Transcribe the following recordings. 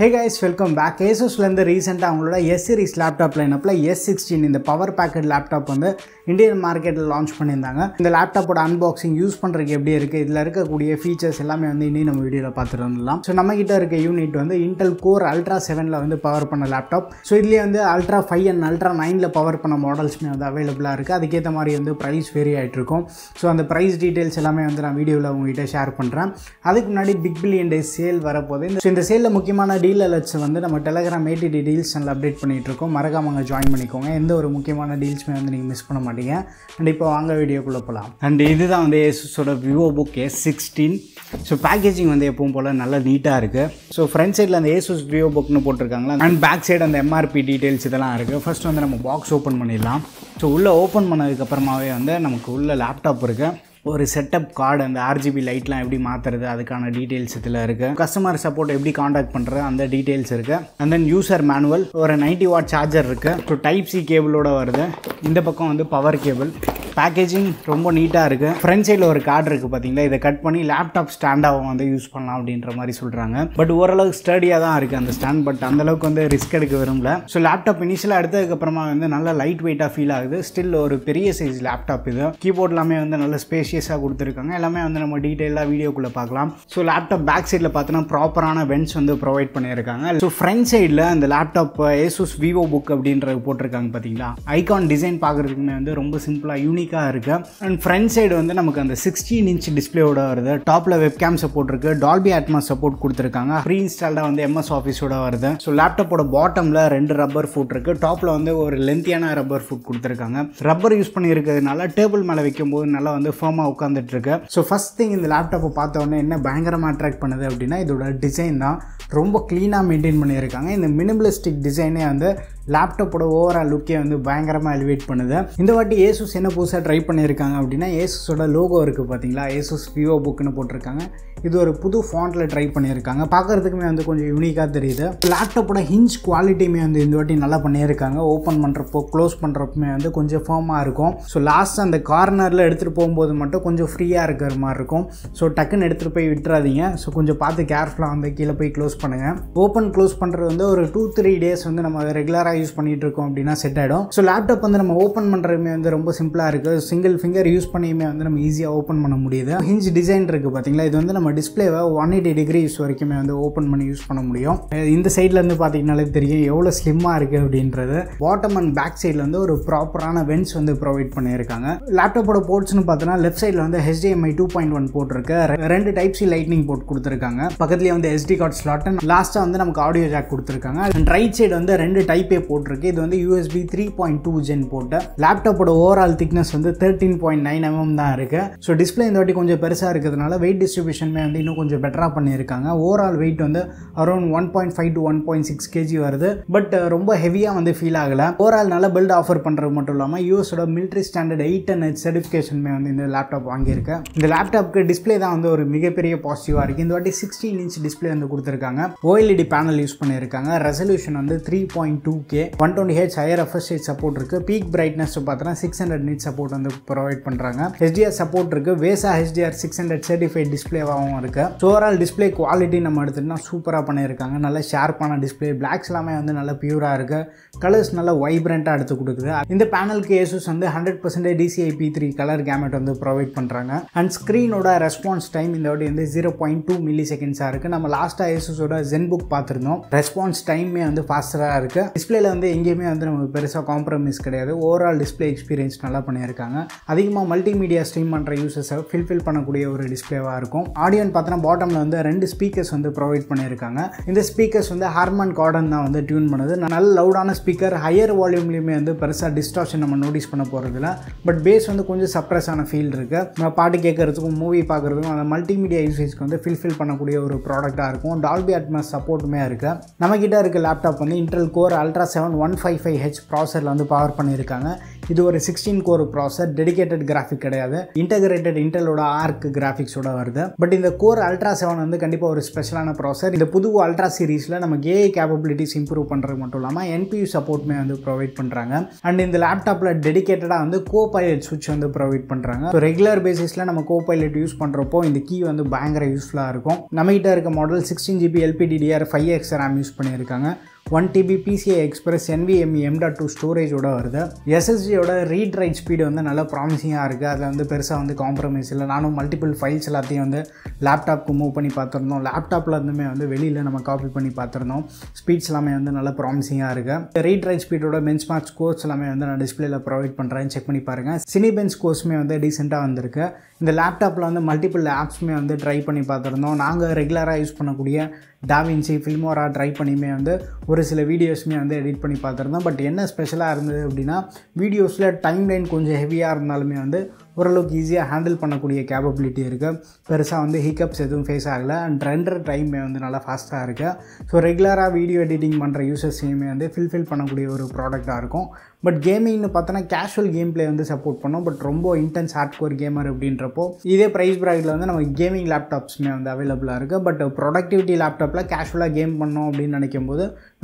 Hey guys, welcome back. ASUS recently அவங்களோட S series laptop lineup S16 இந்த power packed laptop வந்து Indian மார்க்கெட்ல launch பண்ணிருந்தாங்க. இந்த லேப்டாப்போட அன்பாக்சிங் யூஸ் பண்றதுக்கு எப்படி இருக்கு, இதுல இருக்கக்கூடிய ஃபீச்சர்ஸ் எல்லாமே வந்து இன்னி நம்ம வீடியோல பார்த்துட்டு வரலாம். சோ நம்ம கிட்ட இருக்க யூனிட் வந்து Intel Core Ultra 7ல வந்து பவர் பண்ண லேப்டாப். சோ இதுலயே வந்து Ultra 5 and Ultra 9ல பவர் பண்ண மாடல்ஸ்மே வந்து அவேலபிளா இருக்கு. அதுக்கு ஏத்த மாதிரி வந்து பிரைஸ் வேரி ஆயிட்டு இருக்கும். சோ அந்த பிரைஸ் டீடைல்ஸ் எல்லாமே வந்து நான் வீடியோல உங்ககிட்ட ஷேர் பண்றேன். அதுக்கு முன்னாடி பிக் பில்லியன் டே சேல் வரப்போகுது. சோ இந்த சேல்ல முக்கியமான டீல் அலர்ட்ஸ் வந்து நம்ம டெலிகிராம் 80 டீல்ஸ் சேனல் அப்டேட் பண்ணிட்டு இருக்கோம். மறக்காம அங்க ஜாயின் பண்ணிக்கோங்க. எந்த ஒரு முக்கியமான டீல்ஸ்மே வந்து நீங்க மிஸ் பண்ண மாட்டீங்க. அண்ட் இப்போ வாங்க வீடியோக்குள்ள போலாம். அண்ட் இதுதான் வந்து ASUSோட Vivobook S16. ஸோ பேக்கேஜிங் வந்து எப்பவும் போல் நல்லா நீட்டாக இருக்குது. ஸோ ஃப்ரண்ட் சைடில் அந்த ASUS Vivobookனு போட்டிருக்காங்களா, அண்ட் பேக் சைடு அந்த MRP டீட்டெயில்ஸ் இதெல்லாம் இருக்குது. ஃபர்ஸ்ட் வந்து நம்ம பாக்ஸ் ஓப்பன் பண்ணிடலாம். ஸோ உள்ளே ஓப்பன் பண்ணதுக்கப்புறமாவே வந்து நமக்கு உள்ள லேப்டாப் இருக்குது. ஒரு செட்டப் கார்டு, அந்த RGB லைட்லாம் எப்படி மாற்றுறது அதுக்கான டீட்டெயில்ஸ் இதில் இருக்குது. கஸ்டமர் சப்போர்ட் எப்படி காண்டாக்ட் பண்ணுறது அந்த டீட்டெயில்ஸ் இருக்குது. அண்ட் தென் யூசர் மேனுவல், ஒரு 90 வாட் சார்ஜர் இருக்குது. ஸோ டைப் சி கேபிளோட வருது. இந்த பக்கம் வந்து பவர் கேபிள். பேக்கேஜிங் ரொம்ப நீட்டாக இருக்குது. ஃப்ரண்ட் சைடில் ஒரு கார்டு இருக்குது பார்த்தீங்களா, இதை கட் பண்ணி லேப்டாப் ஸ்டாண்டாக வந்து யூஸ் பண்ணலாம் அப்படின்ற மாதிரி சொல்கிறாங்க. பட் ஓரளவுக்கு ஸ்டடியாக தான் இருக்குது அந்த ஸ்டாண்ட். பட் அந்தளவுக்கு வந்து ரிஸ்க் எடுக்க விரும்பல. ஸோ லேப்டாப் இனிஷியலாக எடுத்ததுக்கப்புறமா வந்து நல்லா லைட் வெயிட்டாக ஃபீல் ஆகுது. ஸ்டில் ஒரு பெரிய சைஸ் லேப்டாப் இது. கீபோர்ட் எல்லாமே வந்து நல்ல ஸ்பேஷியஸாக கொடுத்துருக்காங்க. எல்லாமே வந்து நம்ம டீட்டெயிலாக வீடியோக்குள்ளே பார்க்கலாம். ஸோ லேப்டாப் பேக் சைடில் பார்த்தோன்னா ப்ராப்பரான வென்ட்ஸ் வந்து ப்ரொவைட் பண்ணியிருக்காங்க. ஸோ ஃப்ரண்ட் சைடில் அந்த லேப்டாப் ASUS Vivobook அப்படின்றது போட்டிருக்காங்க பார்த்தீங்களா, ஐகான் டிசைன் பார்க்குறதுக்குமே வந்து ரொம்ப சிம்பிளாக யூனிக்காக இருக்கு. அண்ட் ஃப்ரண்ட் சைடு வந்து நமக்கு அந்த 16 இன்ச் டிஸ்பிளேயோட வருது. டாப்ல வெப்கேம் சப்போர்ட் இருக்கு. டால்பி அட்மாஸ் சப்போர்ட் கொடுத்துருக்காங்க. ப்ரீ இன்ஸ்டால்டா வந்து MS ஆஃபீஸோட வருது. ஸோ லேப்டாப்போட பாட்டம்ல 2 ரப்பர் ஃபுட் இருக்கு. டாப்ல வந்து ஒரு லென்த்தியான ரப்பர் ஃபுட் கொடுத்துருக்காங்க. ரப்பர் யூஸ் பண்ணி இருக்கிறதுனால டேபிள் மேலே வைக்கும் போது நல்லா வந்து ஃபர்மா உட்காந்துட்டு இருக்கு. ஸோ ஃபர்ஸ்ட் திங் இந்த லேப்டாப்பை பார்த்த உடனே என்ன பயங்கரமா அட்ராக்ட் பண்ணுது அப்படின்னா இதோட டிசைன் தான். ரொம்ப கிளீனாக மெயின்டைன் பண்ணியிருக்காங்க. இந்த மினிமலிஸ்டிக் டிசைனே வந்து லேப்டாப்போட ஓவரால் லுக்கே வந்து பயங்கரமாக எலிவேட் பண்ணுது. இந்த வாட்டி ASUS என்ன புதுசாக ட்ரை பண்ணியிருக்காங்க அப்படின்னா ASUSோட லோகோ இருக்குது பார்த்தீங்களா, ASUS Vivobookனு போட்டிருக்காங்க. இது ஒரு புது ஃபாண்ட்டில் ட்ரை பண்ணியிருக்காங்க. பார்க்குறதுக்குமே வந்து கொஞ்சம் யூனிக்காக தெரியுது. லேப்டாப்போட ஹிஞ்ச் குவாலிட்டியுமே வந்து இந்த வாட்டி நல்லா பண்ணியிருக்காங்க. ஓப்பன் பண்ணுறப்போ க்ளோஸ் பண்ணுறப்பமே வந்து கொஞ்சம் ஃபர்மாக இருக்கும். ஸோ லாஸ்ட் அந்த கார்னரில் எடுத்துகிட்டு போகும்போது மட்டும் கொஞ்சம் ஃப்ரீயாக இருக்கிற மாதிரி இருக்கும். ஸோ டக்குன்னு எடுத்துகிட்டு போய் விட்டுறாதீங்க. ஸோ கொஞ்சம் பார்த்து கேர்ஃபுல்லாக வந்து கீழே போய் க்ளோஸ் பண்ணுங்கள். ஓப்பன் க்ளோஸ் பண்ணுறது வந்து ஒரு 2-3 டேஸ் வந்து நம்ம ரெகுலராக யூஸ் பண்ணிட்டு இருக்கோம் அப்படின்னா செட் ஆகிடும். ஸோ லேப்டாப் வந்து நம்ம ஓப்பன் பண்ணுறதுமே வந்து ரொம்ப சிம்பிளாக இருக்குது. சிங்கிள் ஃபிங்கர் யூஸ் பண்ணியுமே வந்து நம்ம ஈஸியாக ஓப்பன் பண்ண முடியுது. ஹிஞ்ச் டிசைன் இருக்குது பார்த்தீங்களா, இது வந்து நம்ம டிஸ்பிளேவை 180 டிகிரிஸ் வரைக்குமே வந்து ஓப்பன் பண்ணி யூஸ் பண்ண முடியும். இந்த சைடில் இருந்து பார்த்தீங்கன்னாலே தெரியும் எவ்வளோ ஸ்லிம்மாக இருக்குது அப்படின்றது. பாட்டம் அண்ட் பேக் சைடில் வந்து ஒரு ப்ராப்பரான வென்ட்ஸ் வந்து ப்ரொவைட் பண்ணியிருக்காங்க. லேப்டாப்போட போர்ட்ஸ்னு பார்த்தோன்னா லெஃப்ட் சைடில் வந்து HDMI 2.1 போட்டிருக்கு. 2 டைப் சி லைட்னிங் போர்ட் கொடுத்துருக்காங்க. பக்கத்துலேயே வந்து SD கார்டு ஸ்லாட், லாஸ்ட்டாக வந்து நமக்கு ஆடியோ ஜாக் கொடுத்துருக்காங்க. அண்ட் ரைட் சைடு வந்து 2 டைப் A போட்டிருக்கு. இது வந்து USB 3.2 ஜென் போட்டு. லேப்டாப்போட ஓவரால் திக்னஸ் வந்து 13.9 mm தான் இருக்கு. ஸோ டிஸ்பிளே இந்த வாட்டி கொஞ்சம் பெருசாக இருக்கிறதுனால வெயிட் டிஸ்ட்ரிபியூஷனுமே வந்து இன்னும் கொஞ்சம் பெட்டராக பண்ணியிருக்காங்க. ஓவரால் வெயிட் வந்து அரௌண்ட் 1.5 to 1.6 kg வருது. பட் ரொம்ப ஹெவியாக வந்து ஃபீல் ஆகலை. ஓவரால் நல்ல பில்ட் ஆஃபர் பண்ணுறது மட்டும் இல்லாமல் யூஎஸோட மிலிட்ரி ஸ்டாண்டர்ட் 810 சர்டிஃபிகேஷனுமே வந்து இந்த லேப்டாப் வாங்கியிருக்கு. இந்த லேப்டாப்க்கு டிஸ்பிளே தான் வந்து ஒரு மிகப்பெரிய பாசிட்டிவாக இருக்குது. இந்த வாட்டி 16 இன்ச் டிஸ்பிளே வந்து கொடுத்துருக்காங்க. OLED பேனல் யூஸ் பண்ணியிருக்காங்க. ரெசல்யூஷன் வந்து 3.2K, 120Hz higher refresh rate support இருக்கு. பீக் பிரைட்னஸ் பார்த்தோன்னா 600 nits சப்போர்ட் வந்து ப்ரொவைட் பண்றாங்க. HDR சப்போர்ட் இருக்கு. வேசா HDR 600 சர்டிஃபைட் டிஸ்பிளேவாகவும் இருக்கு. ஓவரால் டிஸ்பிளே குவாலிட்டி நம்ம எடுத்துட்டோம்னா சூப்பராக பண்ணியிருக்காங்க. நல்ல ஷார்ப்பான டிஸ்பிளே. பிளாக்ஸ் எல்லாமே வந்து நல்ல பியூராக இருக்கு. கலர்ஸ் நல்லா வைப்ரண்ட்டாக எடுத்து கொடுக்குது. இந்த பேனலுக்கு ASUS வந்து 100% DCI-P3 கலர் கேமெட் வந்து ப்ரொவைட் பண்றாங்க. அண்ட் ஸ்க்ரீனோட ரெஸ்பான்ஸ் டைம் இந்த வாட்டி வந்து 0.2 மில்லிசெகண்ட்ஸாக இருக்கு. நம்ம லாஸ்ட்டாக ASUSோட ZenBook பார்த்துருந்தோம். ரெஸ்பான்ஸ் டைமே வந்து ஃபாஸ்டராக இருக்கு. டிஸ்பிளேல வந்து எங்கேயுமே வந்து நம்ம பெருசாக காம்ப்ரமைஸ் கிடையாது. ஓவரால் டிஸ்பிளே எக்ஸ்பீரியன்ஸ் நல்லா பண்ணியிருக்காங்க. அதிகமாக மல்டிமீடியா ஸ்ட்ரீம் பண்ணுற யூசர்ஸை ஃபில்ஃபில் பண்ணக்கூடிய ஒரு டிஸ்பிளேவாக இருக்கும். ஆடியோன்னு பார்த்தோன்னா பாட்டமில் வந்து 2 ஸ்பீக்கர்ஸ் வந்து ப்ரொவைட் பண்ணியிருக்காங்க. இந்த ஸ்பீக்கர்ஸ் வந்து ஹார்மன் கார்டன் தான் வந்து டியூன் பண்ணுது. நல்ல லவுடான ஸ்பீக்கர். ஹையர் வால்யூம்லையுமே வந்து பெருசாக டிஸ்டார்ஷன் நம்ம நோட்டீஸ் பண்ண போகிறதில்ல. பட் பேஸ் வந்து கொஞ்சம் சப்ரஸ் ஆன ஃபீல் இருக்கு. நம்ம பாட்டு கேட்கறதுக்கும் மூவி பார்க்குறதுக்கும் அந்த மல்டிமீடியா யூசேஜ்க்கு வந்து ஃபில்ஃபில் பண்ணக்கூடிய ஒரு ப்ராடக்டாக இருக்கும். டால்பி அட்மாஸ் சப்போர்ட்டுமே இருக்கு. நம்ம கிட்ட இருக்க லேப்டாப் வந்து Intel Core Ultra 7 155H ப்ராசரில் வந்து பவர் பண்ணியிருக்காங்க. இது ஒரு 16 கோர் ப்ராசஸர், டெடிகேட்டட் கிராஃபிக் கிடையாது, இன்டகிரேட்டட் இன்டெலோட ஆர்க் கிராஃபிக்ஸோட வருது. பட் இந்த கோர் அல்ட்ரா 7 வந்து கண்டிப்பாக ஒரு ஸ்பெஷலான ப்ராசஸர். இந்த புது அல்ட்ரா சீரீஸில் நமக்கு ஏஐ கேப்பபிலிட்டிஸ் இம்ப்ரூவ் பண்ணுறது மட்டும் இல்லாமல் என்பியூ சப்போர்ட்டுமே வந்து ப்ரொவைட் பண்ணுறாங்க. அண்ட் இந்த லேப்டாப்பில் டெடிகேட்டடாக வந்து கோபைலட் சுவிட்ச் வந்து ப்ரொவைட் பண்ணுறாங்க. ஸோ ரெகுலர் பேசிஸில் நம்ம கோபைலட் யூஸ் பண்ணுறப்போ இந்த கீ வந்து பயங்கர யூஸ்ஃபுல்லாக இருக்கும். நம்மகிட்ட இருக்க model 16GB LPDDR5X RAM use பண்ணியிருக்காங்க. 1TB PCI Express NVMe M.2 ஸ்டோரேஜோட வருது. SSDயோட ரீட் ரைட் ஸ்பீடு வந்து நல்லா ப்ராமிசிங்காக இருக்குது. அதில் வந்து பெருசாக வந்து காம்ப்ரமைஸ் இல்லை. நானும் மல்டிபிள் ஃபைல்ஸ் எல்லாத்தையும் வந்து லேப்டாப்க்கு மூவ் பண்ணி பார்த்துருந்தோம். லேப்டாப்பில் இருந்துமே வந்து வெளியில் நம்ம காப்பி பண்ணி பார்த்துருந்தோம். ஸ்பீட்ஸ் எல்லாமே வந்து நல்லா ப்ராமிசிங்காக இருக்குது. ரீட் ரைட் ஸ்பீடோட பெஞ்ச்மார்க் ஸ்கோர்ஸ் எல்லாமே வந்து நான் டிஸ்பிளேல ப்ரொவைட் பண்ணுறேன், செக் பண்ணி பாருங்கள். சினிபெஞ்ச் ஸ்கோர்ஸுமே வந்து டீசெண்டாக வந்திருக்கு. இந்த லேப்டாப்பில் வந்து மல்டிபிள் ஆப்ஸுமே வந்து ட்ரை பண்ணி பார்த்துருந்தோம். நாங்கள் ரெகுலராக யூஸ் பண்ணக்கூடிய டாவின்சி, ஃபில்மோரா ட்ரை பண்ணியுமே வந்து ஒரு சில வீடியோஸுமே வந்து எடிட் பண்ணி பார்த்துருந்தோம். பட் என்ன ஸ்பெஷலாக இருந்தது அப்படின்னா, வீடியோஸில் டைம் லைன் கொஞ்சம் ஹெவியாக இருந்தாலுமே வந்து ஓரளவுக்கு ஈஸியாக ஹேண்டில் பண்ணக்கூடிய கேப்பபிலிட்டி இருக்குது. பெருசாக வந்து ஹிக்கப்ஸ் எதுவும் ஃபேஸ் ஆகலை. அண்ட் ரெண்டர் டைமே வந்து நல்லா ஃபாஸ்ட்டாக இருக்குது. ஸோ ரெகுலராக வீடியோ எடிட்டிங் பண்ணுற யூசர்ஸையுமே வந்து ஃபில் பண்ணக்கூடிய ஒரு ப்ராடக்டாக இருக்கும். பட் கேமிங்னு பார்த்தோன்னா கேஷுவல் கேம் பிளே வந்து சப்போர்ட் பண்ணோம். பட் ரொம்ப இன்டென்ஸ் ஹார்ட்கோர் கேமர் அப்படின்றப்போ இதே ப்ரைஸ் ப்ராக்கெட்டில் வந்து நம்ம கேமிங் லேப்டாப்ஸுமே வந்து அவைலபிளாக இருக்குது. பட் ப்ரொடக்டிவிட்டி லேப்டாப்பில் கேஷுவலாக கேம் பண்ணோம் அப்படின்னு நினைக்கும் போது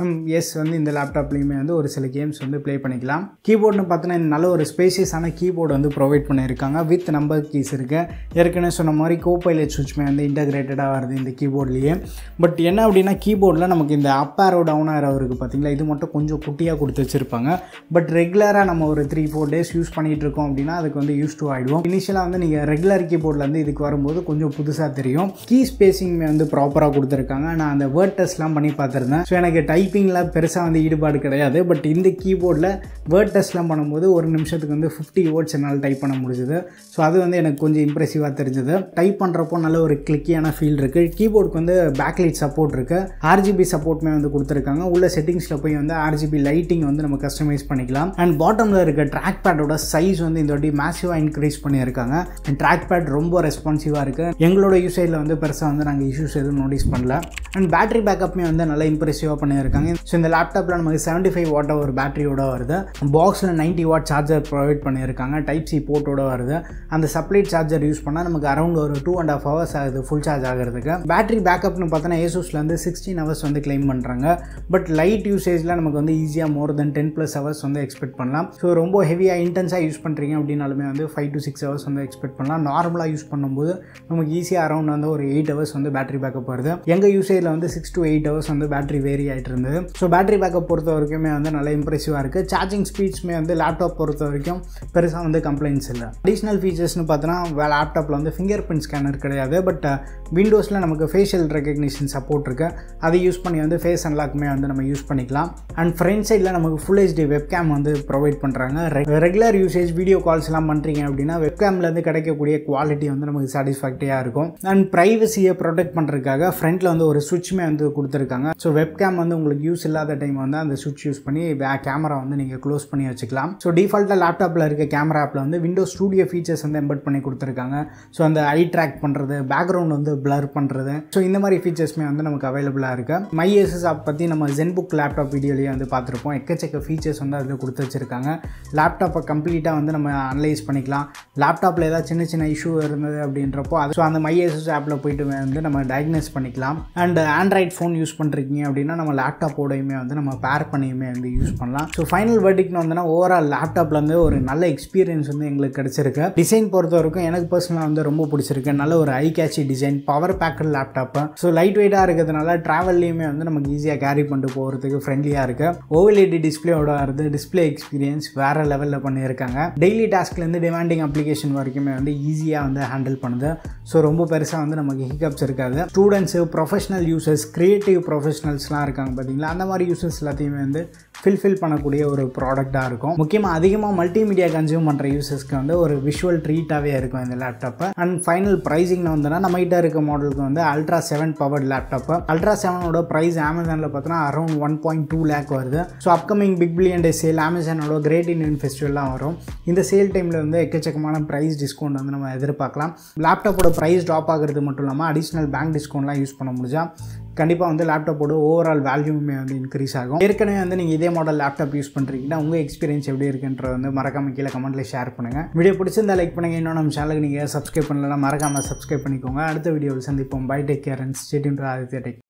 எஸ் வந்து இந்த லேப்டாப்லேயுமே வந்து ஒரு சில கேம்ஸ் வந்து ப்ளே பண்ணிக்கலாம். கீபோர்டுன்னு பார்த்தோன்னா நல்ல ஒரு ஸ்பேசியஸான கீபோர்டு வந்து ப்ரொவைட் பண்ணியிருக்காங்க. வித் நம்பர் கீஸ் இருக்குது. ஏற்கனவே சொன்ன மாதிரி கோபைலட் சுவிட்ச்மே வந்து இன்டகிரேட்டடாக வருது இந்த கீபோர்ட்லேயே. பட் என்ன அப்படின்னா, கீபோர்டில் நமக்கு இந்த அப் ஆரோ டவுன் ஆரோ இருக்குது பார்த்தீங்களா, இது மட்டும் கொஞ்சம் குட்டியாக கொடுத்து வச்சுருப்பாங்க. பட் ரெகுலராக நம்ம ஒரு 3-4 டேஸ் யூஸ் பண்ணிகிட்டு இருக்கோம் அப்படின்னா அதுக்கு வந்து யூஸ் டு ஆகிடுவோம். இனிஷியலாக வந்து நீங்கள் ரெகுலர் கீபோர்ட்லேருந்து இதுக்கு வரும்போது கொஞ்சம் புதுசாக தெரியும். கீ ஸ்பேசிங்மே வந்து ப்ராப்பராக கொடுத்துருக்காங்க. நான் அந்த வேர்ட் டெஸ்ட்லாம் பண்ணி பார்த்துருந்தேன். ஸோ எனக்கு டைப்பிங்கில் பெருசாக வந்து ஈடுபாடு கிடையாது. பட் இந்த கீபோர்டில் வேர்ட் டெஸ்ட்லாம் பண்ணும்போது ஒரு நிமிஷத்துக்கு வந்து 50 வேர்ட்ஸ் என்னால் டைப் பண்ண முடிஞ்சுது. ஸோ அது வந்து எனக்கு கொஞ்சம் இம்ப்ரெசிவாக தெரிஞ்சது. டைப் பண்ணுறப்போ நல்ல ஒரு கிளிக்கியான ஃபீல் இருக்குது. கீபோர்டுக்கு வந்து பேக்லைட் சப்போர்ட் இருக்குது. RGB சப்போர்ட்மே வந்து கொடுத்துருக்காங்க. உள்ள செட்டிங்ஸில் போய் வந்து RGB லைட்டிங் வந்து நம்ம கஸ்டமைஸ் பண்ணிக்கலாம். அண்ட் பாட்டமில் இருக்க ட்ராக் பேடோட சைஸ் வந்து இந்த வாட்டி மேசிவாக இன்க்ரீஸ் பண்ணியிருக்காங்க. அண்ட் ட்ராக் பேட் ரொம்ப ரெஸ்பான்சிவாக இருக்குது. எங்களோட யூசேஜில் வந்து பெருசாக வந்து நாங்கள் இஷ்யூஸ் எதுவும் நோட்டீஸ் பண்ணல. அண்ட் பேட்டரி பேக்கப்மே வந்து நல்லா இம்ப்ரெசிவாக பண்ணியிருக்காங்க. ஸோ இந்த லேப்டாப்பில் நமக்கு 75 வாட் ஒரு பேட்டரியோட வருது. பாக்ஸில் 90 வாட் சார்ஜர் ப்ரொவைட் பண்ணியிருக்காங்க. டைப் சி போர்ட்டோட வருது. அந்த சப்ளைட் சார்ஜர் யூஸ் பண்ணால் நமக்கு அரௌண்ட் ஒரு 2.5 hours ஆகுது ஃபுல் சார்ஜ் ஆகிறதுக்கு. பேட்டரி பேக்கப்னு பார்த்தோன்னா ASUSலேருந்து 16 hours வந்து கிளைம் பண்ணுறாங்க. பட் லைட் யூசேஜில் நமக்கு வந்து ஈஸியாக மோர் தென் 10+ hours வந்து எக்ஸ்பெக்ட் பண்ணலாம். ஸோ ரொம்ப ஹெவியாக இன்டென்ஸாக யூஸ் பண்ணுறீங்க அப்படின்னாலுமே வந்து 5 to 6 hours வந்து எக்ஸ்பெக்ட் பண்ணலாம். நார்மலாக யூஸ் பண்ணும்போது நமக்கு ஈஸியாக அரௌண்ட் வந்து ஒரு 8 hours வந்து பேட்டரி பேக்கப் வருது. எங்கள் யூசேஜில் வந்து 6 to 8 hours வந்து பேட்டரி வேரி ஆகிட்டு இருந்தது. ஸோ பேட்டரி பேக்கப் பொறுத்த வரைக்குமே வந்து நல்லா இம்ப்ரெசிவாக இருக்குது. சார்ஜிங் ஸ்பீட்ஸ்மே வந்து லேப்டாப் பொறுத்த வரைக்கும் பெருசாக வந்து கம்ப்ளைண்ட்ஸ் இல்லை. அடிஷ்னல் ஃபீச்சர்ஸ்னு பார்த்தோன்னா லேப்டாப்பில் வந்து ஃபிங்கர் பிரிண்ட் ஸ்கேனர் கிடையாது. பட் விண்டோஸில் நமக்கு ஃபேஷியல் ரெகக்னிஷன் சப்போர்ட் இருக்குது. அதை யூஸ் பண்ணி வந்து ஃபேஸ் அன்லாக்குமே வந்து நம்ம யூஸ் பண்ணிக்கலாம். அண்ட் ஃப்ரண்ட் சைடில் நமக்கு ஃபுல் HD வெப்கேம் வந்து ப்ரொவைட் பண்ணுறாங்க. ரெகுலர் யூசேஜ் வீடியோ கால்ஸ்லாம் பண்ணுறீங்க அப்படின்னா வெப்கேம்லேருந்து கிடைக்கக்கூடிய குவாலிட்டி வந்து நமக்கு சாட்டிஸ்ஃபேக்டரியாக இருக்கும். அண்ட் ப்ரைவசியை ப்ரொடெக்ட் பண்ணுறதுக்காக ஃப்ரண்ட்டில் வந்து ஒரு சுவிட்ச்மே வந்து கொடுத்துருக்காங்க. ஸோ வெப்கேம் வந்து உங்களுக்கு யூஸ் இல்லாத டைம் வந்து அந்த சுவிட்ச் யூஸ் பண்ணி கேமரா வந்து நீங்கள் க்ளோஸ் பண்ணி வச்சுக்கலாம். ஸோ டிஃபால்ட்டாக லேப்டாப்பில் இருக்க கேமரா ஆப்பில் வந்து விண்டோஸ் ஸ்டூடியோ ஃபீச்சர்ஸ் வந்து எம்பெட் பண்ணி கொடுத்துருக்காங்க. ஸோ அந்த ஐ ட்ராக் பண்ணுறது, பேக்ரவுண்ட் வந்து பிளர் பண்ணுறது, ஸோ இந்த மாதிரி ஃபீச்சர்ஸ்மே வந்து நமக்கு அவைலபிளாக இருக்குது. மை ASUS ஆப் பற்றி நம்ம ZenBook லேப்டாப் வீடியோலேயே வந்து பார்த்துருப்போம். எக்கச்சக்க ஃபீச்சர்ஸ் வந்து அதில் கொடுத்து வச்சுருக்காங்க. லேப்டாப்பை கம்ப்ளீட்டாக வந்து நம்ம அனலைஸ் பண்ணிக்கலாம். லேப்டாப்பில் ஏதாவது சின்ன இஷ்யூ இருந்தது அப்படின்றப்போ அது ஸோ அந்த மை ASUS ஆப்பில் போய்ட்டு வந்து நம்ம டயக்னோஸ் பண்ணிக்கலாம். அண்ட் ஆண்ட்ராய்ட் ஃபோன் யூஸ் பண்ணுறீங்க அப்படின்னா நம்ம லேப்டாப்போடையுமே வந்து நம்ம பேர் பண்ணியுமே வந்து யூஸ் பண்ணலாம். ஸோ ஃபைனல் வெர்டிக்ட்னு வந்தோன்னா ஓவரால் லேப்டாப்பில் வந்து ஒரு நல்ல எக்ஸ்பீரியன்ஸ் வந்து எங்களுக்கு கிடச்சிருக்கு. டிசைன் பொறுத்த வரைக்கும் எனக்கு பர்சனலாக வந்து ரொம்ப பிடிச்சிருக்கு. நல்ல ஒரு eye catchy design, power packed laptop. So light வெயிட்டாக இருக்கிறதுனால ட்ராவல்லையுமே வந்து நமக்கு ஈஸியாக கேரி பண்ணிட்டு போகிறதுக்கு ஃப்ரெண்ட்லியாக இருக்குது. OLED டிஸ்பிளேயோட வருது. டிஸ்பிளே எக்ஸ்பீரியன்ஸ் வேறு லெவலில் பண்ணியிருக்காங்க. டெய்லி டாஸ்க்லேருந்து டிமாண்டிங் அப்ளிகேஷன் வரைக்குமே வந்து ஈஸியாக வந்து ஹேண்டில் பண்ணுது. ஸோ ரொம்ப பெருசாக வந்து நமக்கு ஹிக்கப்ஸ் இருக்காது. ஸ்டூடெண்ட்ஸு, ப்ரொஃபஷனல் யூசர்ஸ், கிரியேட்டிவ் ப்ரொஃபஷனல்ஸ்லாம் இருக்காங்க பார்த்தீங்களா, அந்த மாதிரி யூசர்ஸ் எல்லாத்தையுமே வந்து ஃபில் பண்ணக்கூடிய ஒரு ப்ராடக்டாக இருக்கும். முக்கியமாக அதிகமாக மல்டிமீடியா கன்சியூம் பண்ணுற யூசர்ஸ்க்கு வந்து ஒரு விஷுவல் ட்ரீட்டாகவே இருக்கும் இந்த லேப்டாப்பை. அண்ட் ஃபைனல் ப்ரைஸிங்னு வந்தோன்னா நம்மகிட்ட இருக்க மாடலுக்கு வந்து Ultra 7 பவர்ட் லேப்டாப்பு. Ultra 7ஓட ப்ரைஸ் அமேசானில் பார்த்தோன்னா அரௌண்ட் 1.2 lakh வருது. So upcoming big billion day sale, அமேசானோட கிரேட் இண்டியன் ஃபெஸ்டிவல்லாம் வரும். இந்த சேல் டைமில் வந்து எக்கச்சக்கமான ப்ரைஸ் டிஸ்கவுண்ட் வந்து நம்ம எதிர்பார்க்கலாம். லேப்டாப்போட ப்ரைஸ் ட்ராப் ஆகிறது மட்டும் இல்லாமல் அடிஷ்னல் பேங்க் டிஸ்கவுண்ட்லாம் யூஸ் பண்ண முடிஞ்சா கண்டிப்பாக வந்து லேப்டாப்போட ஓவரால் வேல்யூமே வந்து இன்க்ரீஸ் ஆகும். ஏற்கனவே வந்து நீங்கள் இதே மாடல் லேப்டாப் யூஸ் பண்ணுறீங்கன்னா உங்கள் எக்ஸ்பீரியன்ஸ் எப்படி இருக்குன்றது வந்து மறக்காம கீழே கமெண்ட்டில் ஷேர் பண்ணுங்கள். வீடியோ பிடிச்சிருந்தா லைக் பண்ணுங்கள். இன்னும் நம்ம சேனலுக்கு நீங்கள் சப்ஸ்கிரைப் பண்ணலன்னா மறக்காமல் சப்ஸ்கிரைப் பண்ணிக்கோங்க. அடுத்த வீடியோவில் சந்திப்போம். Bye, take care and stay tuned with Aditya tech.